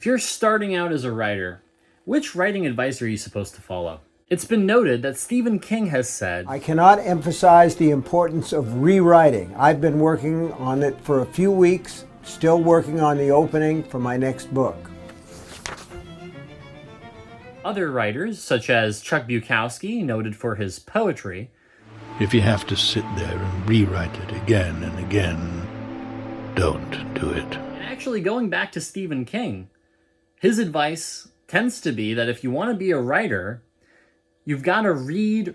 If you're starting out as a writer, which writing advice are you supposed to follow? It's been noted that Stephen King has said, I cannot emphasize the importance of rewriting. I've been working on it for a few weeks, still working on the opening for my next book. Other writers, such as Chuck Bukowski, noted for his poetry, if you have to sit there and rewrite it again and again, don't do it. And actually, going back to Stephen King, his advice tends to be that if you want to be a writer, you've got to read.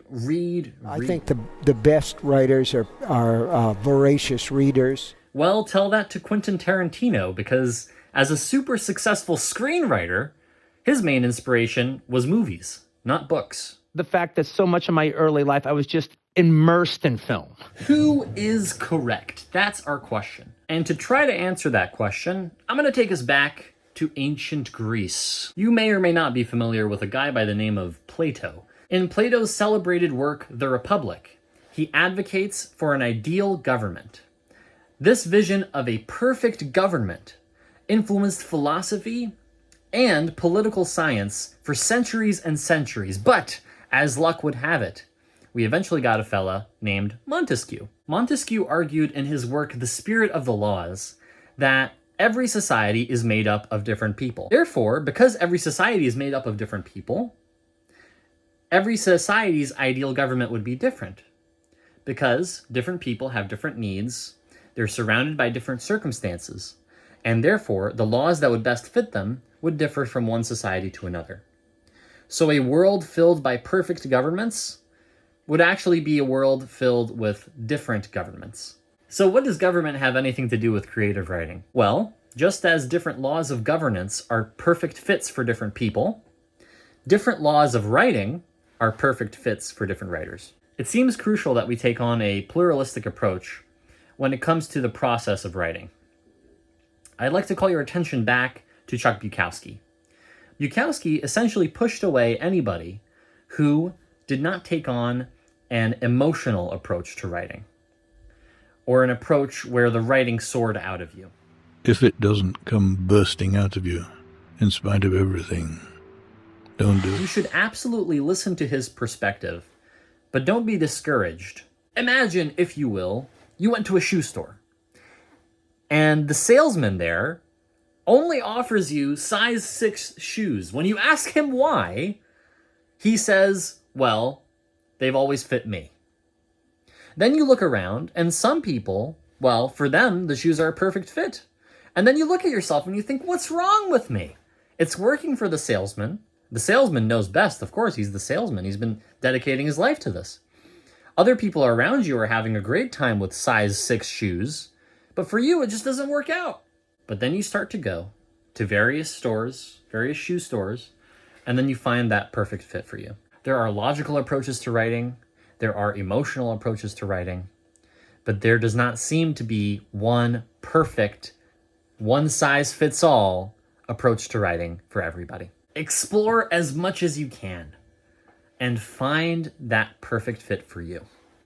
I think the best writers are voracious readers. Well, tell that to Quentin Tarantino, because as a super successful screenwriter, his main inspiration was movies, not books. The fact that so much of my early life I was just immersed in film. Who is correct? That's our question. And to try to answer that question, I'm going to take us back to ancient Greece. You may or may not be familiar with a guy by the name of Plato. In Plato's celebrated work, The Republic, he advocates for an ideal government. This vision of a perfect government influenced philosophy and political science for centuries and centuries. But, as luck would have it, we eventually got a fella named Montesquieu. Montesquieu argued in his work, The Spirit of the Laws, that every society is made up of different people. Therefore, because every society is made up of different people, every society's ideal government would be different. Because different people have different needs, they're surrounded by different circumstances, and therefore the laws that would best fit them would differ from one society to another. So a world filled by perfect governments would actually be a world filled with different governments. So what does government have anything to do with creative writing? Well, just as different laws of governance are perfect fits for different people, different laws of writing are perfect fits for different writers. It seems crucial that we take on a pluralistic approach when it comes to the process of writing. I'd like to call your attention back to Chuck Bukowski. Bukowski essentially pushed away anybody who did not take on an emotional approach to writing, or an approach where the writing soared out of you. If it doesn't come bursting out of you, in spite of everything, don't do it. You should absolutely listen to his perspective, but don't be discouraged. Imagine, if you will, you went to a shoe store, and the salesman there only offers you size 6 shoes. When you ask him why, he says, well, they've always fit me. Then you look around, and some people, well, for them, the shoes are a perfect fit. And then you look at yourself and you think, what's wrong with me? It's working for the salesman. The salesman knows best. Of course, he's the salesman. He's been dedicating his life to this. Other people around you are having a great time with size 6 shoes, but for you, it just doesn't work out. But then you start to go to various stores, various shoe stores, and then you find that perfect fit for you. There are logical approaches to writing. There are emotional approaches to writing. But there does not seem to be one perfect, one-size-fits-all approach to writing for everybody. Explore as much as you can and find that perfect fit for you.